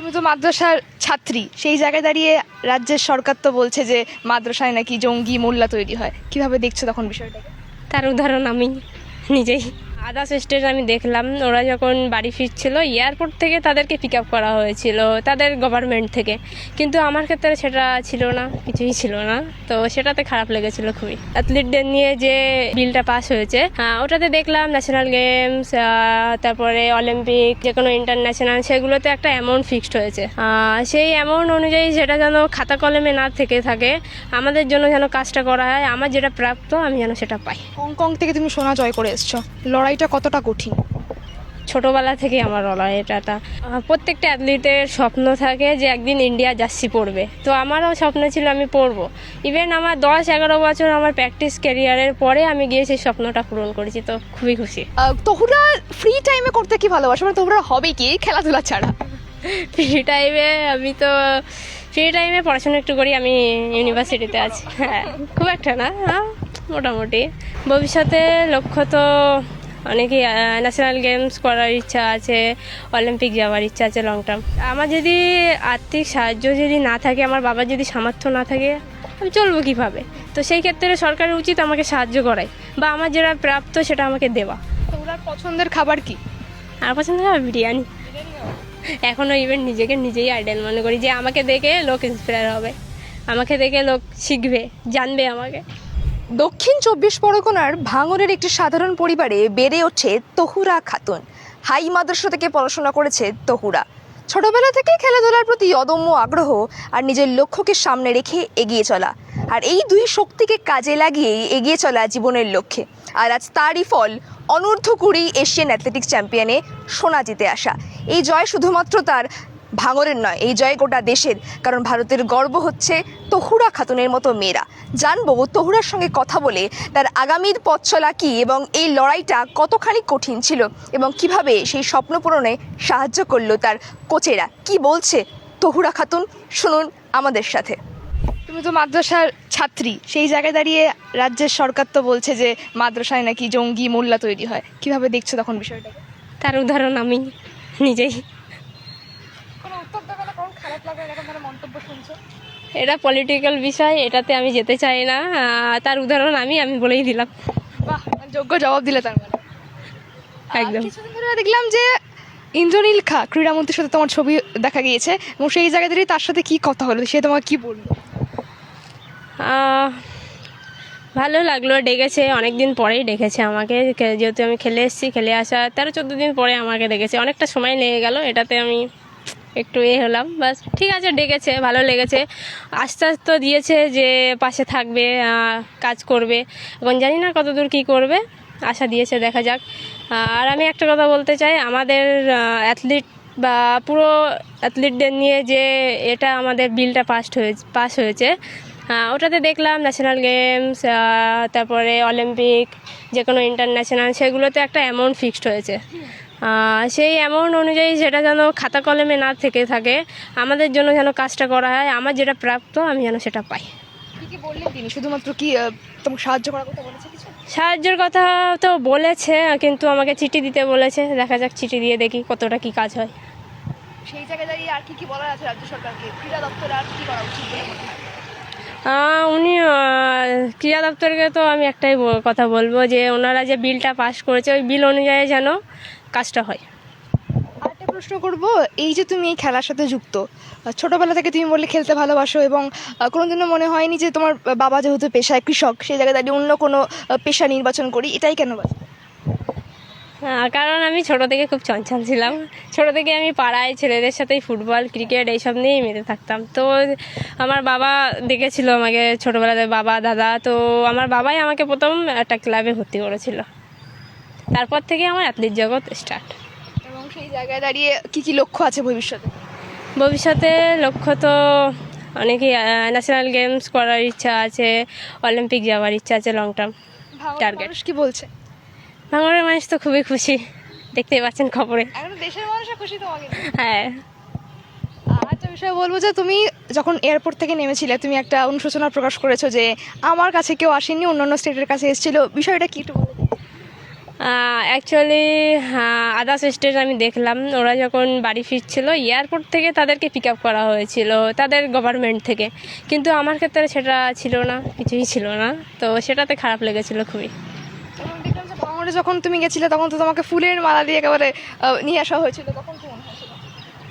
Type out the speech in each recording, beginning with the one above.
তুমি তো মাদ্রাসার ছাত্রী, সেই জায়গায় দাঁড়িয়ে রাজ্যের সরকার তো বলছে যে মাদ্রাসায় নাকি জঙ্গি মোল্লা তৈরি হয়, কিভাবে দেখছো তখন বিষয়টাকে? তার উদাহরণ আমি নিজেই। আদার্স স্টেট আমি দেখলাম, ওরা যখন বাড়ি ফিরছিল এয়ারপোর্ট থেকে তাদেরকে পিক আপ করা হয়েছিল তাদের গভর্নমেন্ট থেকে, কিন্তু আমার ক্ষেত্রে সেটা ছিল না, কিছুই ছিল না। তো সেটাতে খারাপ লেগেছিল খুবই। অ্যাথলিটদের নিয়ে যে বিলটা পাস হয়েছে, ওটাতে দেখলাম ন্যাশনাল গেমস, তারপরে অলিম্পিক, যে কোনো ইন্টারন্যাশনাল, সেগুলোতে একটা অ্যামাউন্ট ফিক্সড হয়েছে। সেই অ্যামাউন্ট অনুযায়ী সেটা যেন খাতা কলমে না থেকে থাকে, আমাদের জন্য যেন কাজটা করা হয়, আমার যেটা প্রাপ্ত আমি যেন সেটা পাই। হংকং থেকে তুমি সোনা জয় করে এসছো, লড়াইটা কতটা কঠিন? ছোটোবেলা থেকে আমার এটা প্রত্যেকটা অ্যাথলিটের স্বপ্ন থাকে যে একদিন ইন্ডিয়া জার্সি পরবে, তো আমারও স্বপ্ন ছিল আমি পরবো। ইভেন আমার 10-11 বছর আমার প্র্যাকটিস ক্যারিয়ারের পরে আমি গিয়ে সেই স্বপ্নটা পূরণ করেছি, তো খুবই খুশি। তোমরা ফ্রি টাইমে করতে কি ভালোবাসো, মানে তোমরা হবে কি খেলাধুলা ছাড়া? ফ্রি টাইমে পড়াশোনা একটু করি, আমি ইউনিভার্সিটিতে আছি। হ্যাঁ, খুব একটা না, মোটামুটি। ভবিষ্যতে লক্ষ্য তো অনেকেই, ন্যাশনাল গেমস করার ইচ্ছা আছে, অলিম্পিক যাওয়ার ইচ্ছা আছে লং টার্ম। আমার যদি আর্থিক সাহায্য যদি না থাকে, আমার বাবার যদি সামর্থ্য না থাকে, আমি চলবো কীভাবে? তো সেই ক্ষেত্রে সরকারের উচিত আমাকে সাহায্য করাই, বা আমার যেটা প্রাপ্ত সেটা আমাকে দেওয়া। তোমরা পছন্দের খাবার কি? আমার পছন্দ হয় বিরিয়ানি। এখনও ইভেন নিজেকে নিজেই আইডল মনে করি, যে আমাকে দেখে লোক ইন্সপায়ার হবে, আমাকে দেখে লোক শিখবে, জানবে আমাকে। দক্ষিণ 24 পরগনার ভাঙড়ের একটি সাধারণ পরিবারে বেড়ে ওঠে তহুরা খাতুন। হাই মাদ্রাসা থেকে পড়াশোনা করেছে তহুরা। ছোটবেলা থেকে খেলাধুলার প্রতি অদম্য আগ্রহ আর নিজের লক্ষ্যকে সামনে রেখে এগিয়ে চলা, আর এই দুই শক্তিকে কাজে লাগিয়েই এগিয়ে চলা জীবনের লক্ষ্যে। আর আজ তারই ফল অনূর্ধ্ব-20 এশিয়ান অ্যাথলেটিক্স চ্যাম্পিয়নে সোনা জিতে আসা। এই জয় শুধুমাত্র তার ভাঙরের নয়, এই জয় গোটা দেশের, কারণ ভারতের গর্ব হচ্ছে তহুরা খাতুনের মতো মেয়েরা। জানবো তহুরার সঙ্গে কথা বলে তার আগামীর পথ চলা কী, এবং এই লড়াইটা কতখানি কঠিন ছিল, এবং কিভাবে সেই স্বপ্ন পূরণে সাহায্য করলো তার কোচেরা। কি বলছে তহুরা খাতুন, শুনুন আমাদের সাথে। তুমি তো মাদ্রাসার ছাত্রী, সেই জায়গায় দাঁড়িয়ে রাজ্যের সরকার তো বলছে যে মাদ্রাসায় নাকি জঙ্গি মোল্লা তৈরি হয়, কিভাবে দেখছো তখন বিষয়টাকে? তার উদাহরণ আমি নিজেই। এটা পলিটিক্যাল বিষয়, এটাতে আমি যেতে চাই না। তার উদাহরণ আমি বলেই দিলাম। বাহ, যোগ্য জবাব দিলে তার মানে। একদম। কিছুদিন ধরে দেখলাম যে ইন্দ্রনীল খা ক্রীড়ামন্ত্রীর সাথে তোমার ছবি দেখা গিয়েছে, এবং সেই জায়গায় দাঁড়িয়ে তার সাথে কি কথা হলো, সে তোমাকে কি বললো? ভালো লাগলো, ডেকেছে, অনেক দিন পরেই ডেকেছে আমাকে, যেহেতু আমি খেলে এসেছি, খেলে আসা 13-14 দিন পরে আমাকে ডেকেছে। অনেকটা সময় লেগে গেল, এটাতে আমি একটু হলাম, বাস ঠিক আছে, ডেকেছে, ভালো লেগেছে। আশ্বাস তো দিয়েছে যে পাশে থাকবে, কাজ করবে। এখন জানি না কতদূর কী করবে, আশা দিয়েছে, দেখা যাক। আর আমি একটা কথা বলতে চাই, আমাদের অ্যাথলিট বা পুরো অ্যাথলিটদের নিয়ে যে এটা আমাদের বিলটা পাস হয়েছে, ওটাতে দেখলাম ন্যাশনাল গেমস, তারপরে অলিম্পিক, যে কোনো ইন্টারন্যাশনাল, সেগুলোতে একটা অ্যামাউন্ট ফিক্সড হয়েছে। সেই অ্যামাউন্ট অনুযায়ী সেটা যেন খাতা কলমে না থেকে থাকে, আমাদের জন্য যেন কাজটা করা হয়, আমার যেটা প্রাপ্ত আমি যেন সেটা পাই। কি বললেন তিনি? শুধুমাত্র কি তোমাকে সাহায্য করার কথা বলেছে? কিছু সাহায্যের কথা তো বলেছে, কিন্তু আমাকে চিঠি দিতে বলেছে, দেখা যাক চিঠি দিয়ে দেখি কতটা কি কাজ হয়। সেই জায়গায় দাঁড়িয়ে আর কি বলার আছে রাজ্য সরকারকে, ক্রীড়া দপ্তর আর কি করা উচিত বলে মনে হয়? উনি ক্রীড়া দপ্তরকে তো আমি একটাই কথা বলবো, যে ওনারা যে বিলটা পাস করেছে ওই বিল অনুযায়ী যেন কাজটা হয়। আরেকটা প্রশ্ন করব, এই যে তুমি এই খেলার সাথে যুক্ত, ছোটবেলা থেকে তুমি বললে খেলতে ভালোবাসো, এবং কোনোদিনও মনে হয়নি যে তোমার বাবা যেহেতু পেশায় কৃষক, সেই জায়গায় দাঁড়িয়ে অন্য কোনো পেশা নির্বাচন করি, এটাই কেন বাঁচো? কারণ আমি ছোট থেকে খুব চঞ্চল ছিলাম। ছোট থেকে আমি পাড়ায় ছেলেদের সাথেই ফুটবল, ক্রিকেট এইসব নিয়েই মেতে থাকতাম। তো আমার বাবা দেখেছিল আমাকে ছোটোবেলাতে, বাবা, দাদা, তো আমার বাবাই আমাকে প্রথম একটা ক্লাবে ভর্তি করেছিল। তারপর থেকে আমার অ্যাথলিট জগৎ স্টার্ট। এবং সেই জায়গায় দাঁড়িয়ে কি কি লক্ষ্য আছে ভবিষ্যতে? ভবিষ্যতে লক্ষ্য তো অনেকেই, ন্যাশনাল গেমস করার ইচ্ছা আছে, অলিম্পিক যাওয়ার ইচ্ছা আছে লং টার্ম টার্গেট। মানুষ কি বলছে? ভাঙড়ের মানুষ তো খুবই খুশি, দেখতেই পাচ্ছেন খবরে। এখন দেশের মানুষও খুশি তোমাকে? হ্যাঁ। একটা বিষয় বলবো, যে তুমি যখন এয়ারপোর্ট থেকে নেমেছিলে, তুমি একটা অনুশোচনা প্রকাশ করেছো যে আমার কাছে কেউ আসেনি, অন্যান্য স্টেটের কাছে এসেছিল, বিষয়টা কি একটু বলো? অ্যাকচুয়ালি আদার্স স্টেট আমি দেখলাম ওরা যখন বাড়ি ফিরছিল এয়ারপোর্ট থেকে তাদেরকে পিক আপ করা হয়েছিল তাদের গভর্নমেন্ট থেকে, কিন্তু আমার ক্ষেত্রে সেটা ছিল না, কিছুই ছিল না, তো সেটাতে খারাপ লেগেছিল খুবই। এবং দেখলাম যে ভাঙড়ে যখন তুমি গেছিলে তখন তো তোমাকে ফুলের মালা দিয়ে একেবারে নিয়ে আসা হয়েছিল, তখন কি মনে হয়েছিল?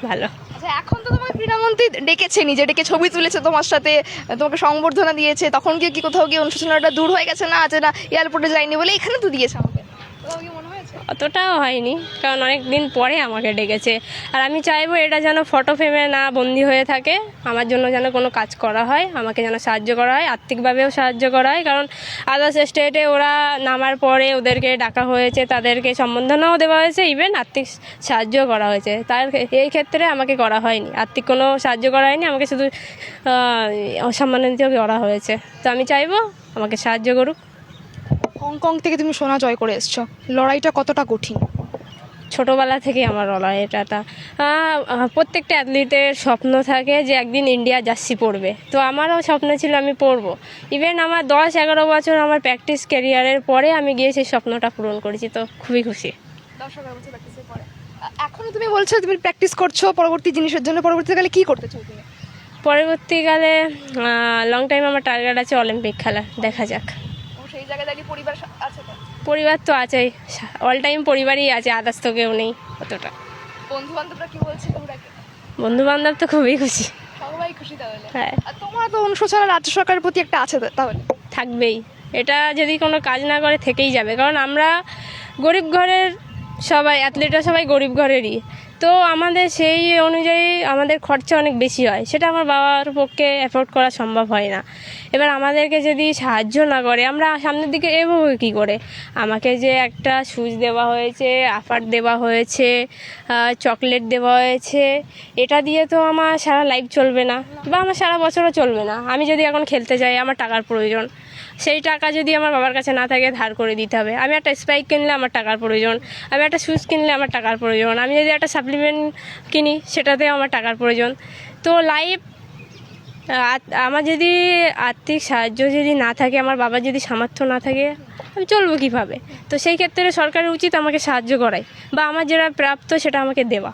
ভালো। আচ্ছা, এখন তো তোমাকে ক্রীড়ামন্ত্রী ডেকেছে, নিজে ডেকে ছবি তুলেছে তোমার সাথে, তোমাকে সংবর্ধনা দিয়েছে, তখন কি কোথাও গিয়ে অনুশোচনাটা দূর হয়ে গেছে না, যে না এয়ারপোর্টে যাইনি বলে এখানে তো দিয়েছে আমাকে, কোথাও কি মনে হয়েছে? অতটাও হয়নি, কারণ অনেক দিন পরে আমাকে ডেকেছে। আর আমি চাইবো এটা যেন ফটো ফ্রেমে না বন্দি হয়ে থাকে, আমার জন্য যেন কোনো কাজ করা হয়, আমাকে যেন সাহায্য করা হয়, আর্থিকভাবেও সাহায্য করা হয়, কারণ আদার্স স্টেটে ওরা নামার পরে ওদেরকে ডাকা হয়েছে, তাদেরকে সম্বর্ধনাও দেওয়া হয়েছে, ইভেন আর্থিক সাহায্য করা হয়েছে। তার এই ক্ষেত্রে আমাকে করা হয়নি, আর্থিক কোনো সাহায্য করা হয়নি, আমাকে শুধু অসম্মানিত করা হয়েছে। তো আমি চাইবো আমাকে সাহায্য করুক। হংকং থেকে তুমি সোনা জয় করে এসছো, লড়াইটা কতটা কঠিন? ছোটোবেলা থেকে আমার লড়াইটা প্রত্যেকটা অ্যাথলিটের স্বপ্ন থাকে যে একদিন ইন্ডিয়া জার্সি পরবে, তো আমারও স্বপ্ন ছিল আমি পরবো। ইভেন আমার 10-11 বছর আমার প্র্যাকটিস ক্যারিয়ারের পরে আমি গিয়ে সেই স্বপ্নটা পূরণ করেছি, তো খুবই খুশি। এখনো তুমি বলছো তুমি প্র্যাকটিস করছো পরবর্তী জিনিসের জন্য, পরবর্তীকালে কি করতে চাও তুমি? পরবর্তীকালে লং টাইম আমার টার্গেট আছে অলিম্পিক খেলা, দেখা যাক। সেই জায়গায় দাঁড়িয়ে পরিবার আছে তো? পরিবার তো আছেই, অল টাইম পরিবারই আছে, আদার্স তো কেউ নেই অতটা। বন্ধু বান্ধবরা কি বলছে তোমরাকে? বন্ধু বান্ধব তো খুবই খুশি। সবাই খুশি তাহলে? হ্যাঁ, আর তোমার তো অনুশোচনা রাজ্য সরকারের প্রতি একটা আছে তাহলে? থাকবেই, এটা যদি কোনো কাজ না করে থেকেই যাবে, কারণ আমরা গরিব ঘরের সবাই, অ্যাথলিটরা সবাই গরিব ঘরেরই, তো আমাদের সেই অনুযায়ী আমাদের খরচা অনেক বেশি হয়, সেটা আমার বাবার পক্ষে অ্যাফোর্ড করা সম্ভব হয় না। এবার আমাদেরকে যদি সাহায্য না করে আমরা সামনের দিকে এগোবো কী করে? আমাকে যে একটা শুজ দেওয়া হয়েছে, আফার দেওয়া হয়েছে, চকলেট দেওয়া হয়েছে, এটা দিয়ে তো আমার সারা লাইফ চলবে না, বা আমার সারা বছরও চলবে না। আমি যদি এখন খেলতে যাই আমার টাকার প্রয়োজন, সেই টাকা যদি আমার বাবার কাছে না থাকে ধার করে দিতে হবে। আমি একটা স্পাইক কিনলে আমার টাকার প্রয়োজন, আমি একটা শুজ কিনলে আমার টাকার প্রয়োজন, আমি যদি একটা সাপ্লিমেন্ট কিনি সেটাতেও আমার টাকার প্রয়োজন। তো লাইফ আমার যদি আর্থিক সাহায্য যদি না থাকে, আমার বাবার যদি সামর্থ্য না থাকে, আমি চলবো কীভাবে? তো সেই ক্ষেত্রে সরকারের উচিত আমাকে সাহায্য করাই, বা আমার যেটা প্রাপ্ত সেটা আমাকে দেওয়া।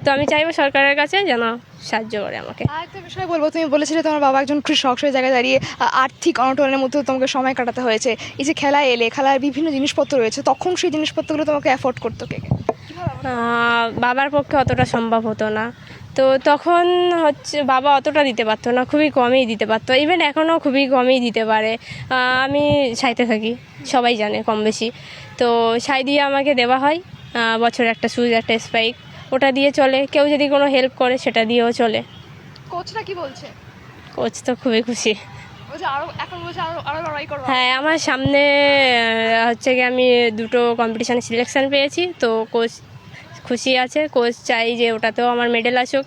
তো আমি চাইবো সরকারের কাছে যেন সাহায্য করে আমাকে। আরেকটা বিষয় বলবো, তুমি বলেছিলে তোমার বাবা একজন কৃষক, সেই জায়গায় দাঁড়িয়ে আর্থিক অনটনের মধ্যে তোমাকে সময় কাটাতে হয়েছে। এই যে খেলায় এলে, খেলার বিভিন্ন জিনিসপত্র রয়েছে, তখন সেই জিনিসপত্রগুলো তোমাকে অ্যাফোর্ড করতে কে? বাবার পক্ষে অতটা সম্ভব হতো না, তো তখন হচ্ছে বাবা অতটা দিতে পারতো না, খুবই কমই দিতে পারতো, ইভেন এখনও খুবই কমই দিতে পারে। আমি সাইতে থাকি, সবাই জানে কম বেশি, তো সাই দিয়ে আমাকে দেওয়া হয়, বছরে একটা শুজ, একটা স্পাইক, ওটা দিয়ে চলে। কেউ যদি কোনো হেল্প করে সেটা দিয়েও চলে। কোচরা কি বলছে? কোচ তো খুবই খুশি। হ্যাঁ, আমার সামনে হচ্ছে কি আমি 2টো কম্পিটিশানে সিলেকশান পেয়েছি, তো কোচ খুশি আছে, কোচ চাই যে ওটাতেও আমার মেডেল আসুক।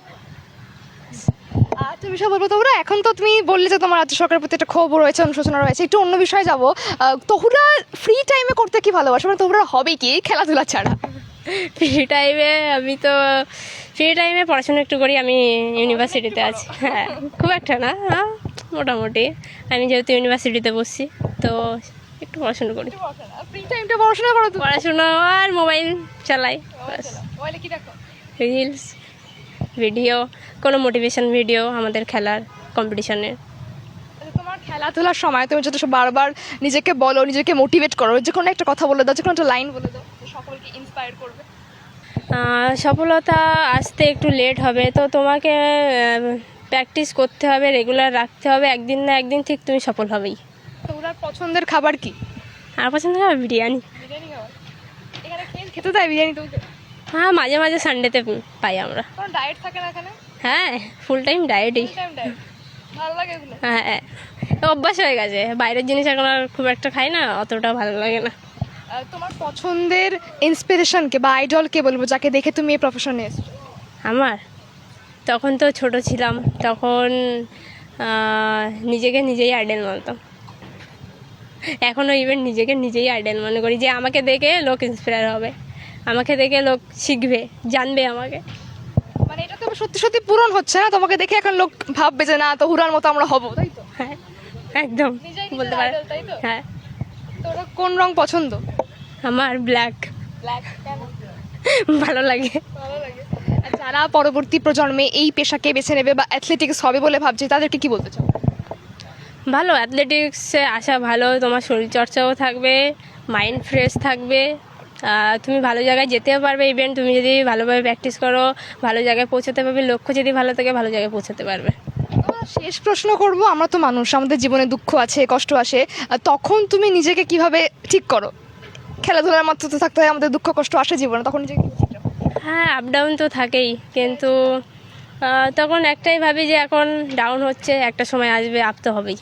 আরেকটা বিষয় বলবো, তোমরা এখন তো তুমি বললে যে তোমার রাজ্য সরকারের প্রতি একটা ক্ষোভ রয়েছে, অনুশোচনা রয়েছে, একটু অন্য বিষয়ে যাবো। তোমরা ফ্রি টাইমে করতে কি ভালোবাসো, মানে তোমরা হবে কি খেলাধুলা ছাড়া? ফ্রি টাইমে আমি তো ফ্রি টাইমে পড়াশোনা একটু করি, আমি ইউনিভার্সিটিতে আছি। হ্যাঁ, খুব একটা না, মোটামুটি। আমি যেহেতু ইউনিভার্সিটিতে বসছি, তো একটু পড়াশোনা করি। ফ্রি টাইমটা পড়াশোনা করো? পড়াশোনা আর মোবাইল চালাই, মোবাইলে কি দেখো? রিলস, ভিডিও, কোনো মোটিভেশন ভিডিও আমাদের খেলার কম্পিটিশনের। তোমার খেলাধুলার সময় তুমি যত বারবার নিজেকে বলো, নিজেকে মোটিভেট করো, যে কোনো একটা কথা বলে দাও, যে কোনো একটা লাইন বলে দাও, সকলকে ইন্সপায়ার করবে। সফলতা আসতে একটু লেট হবে, তো তোমাকে প্র্যাকটিস করতে হবে, রেগুলার রাখতে হবে, একদিন না একদিন ঠিক তুমি সফল হবেই। তোমরা পছন্দের খাবার কি? আর পছন্দ খাবার বিরিয়ানি। বিরিয়ানি খাবার এখানে খেতে দেয় বিরিয়ানি তোমাকে? হ্যাঁ, মাঝে মাঝে সানডেতে পাই আমরা। কোনো ডায়েট থাকে না এখানে? হ্যাঁ, ফুল টাইম ডায়েটই। ভালো লাগে এগুলো? হ্যাঁ, অভ্যাস হয়ে গেছে, বাইরের জিনিস এখন আর খুব একটা খাই না, অতটা ভালো লাগে না। তোমার পছন্দের ইন্সপিরেশনকে বা আইডলকে বলবো, যাকে দেখে তুমি এই প্রফেশনে এসছো? আমার তখন তো ছোট ছিলাম, তখন নিজেকে নিজেই আইডল মানতাম, এখনও ইভেন নিজেকে নিজেই আইডল মনে করি, যে আমাকে দেখে লোক ইন্সপায়ার হবে, আমাকে দেখে লোক শিখবে, জানবে আমাকে। মানে এটা তো সত্যি সত্যি পূরণ হচ্ছে না, তোমাকে দেখে এখন লোক ভাববে যে না, তো হুরার মতো আমরা হবো, তাই তো? হ্যাঁ, একদম বলতে পারে। হ্যাঁ। তোরা কোন রং পছন্দ? আমার ব্ল্যাক ভালো লাগে। আর যারা পরবর্তী প্রজন্মে এই পেশাকে বেছে নেবে বা অ্যাথলেটিক্স হবে বলে ভাবছে তাদেরকে কি বলতে চাও? ভালো, অ্যাথলেটিক্সে আসা ভালো, তোমার শরীরচর্চাও থাকবে, মাইন্ড ফ্রেশ থাকবে, তুমি ভালো জায়গায় যেতেও পারবে। ইভেন তুমি যদি ভালোভাবে প্র্যাকটিস করো ভালো জায়গায় পৌঁছাতে পারবে, লক্ষ্য যদি ভালো থাকে ভালো জায়গায় পৌঁছাতে পারবে। শেষ প্রশ্ন করব, আমরা তো মানুষ, আমাদের জীবনে দুঃখ আছে, কষ্ট আসে, তখন তুমি নিজেকে কিভাবে ঠিক করো? খেলাধুলার মাত্র তো থাকতে হয়, আমাদের দুঃখ কষ্ট আসে জীবনে, তখন নিজেকে কিভাবে ঠিক রাখো? হ্যাঁ, আপ ডাউন তো থাকেই, কিন্তু তখন একটাই ভাবি যে এখন ডাউন হচ্ছে, একটা সময় আসবে, আপ তো হবেই।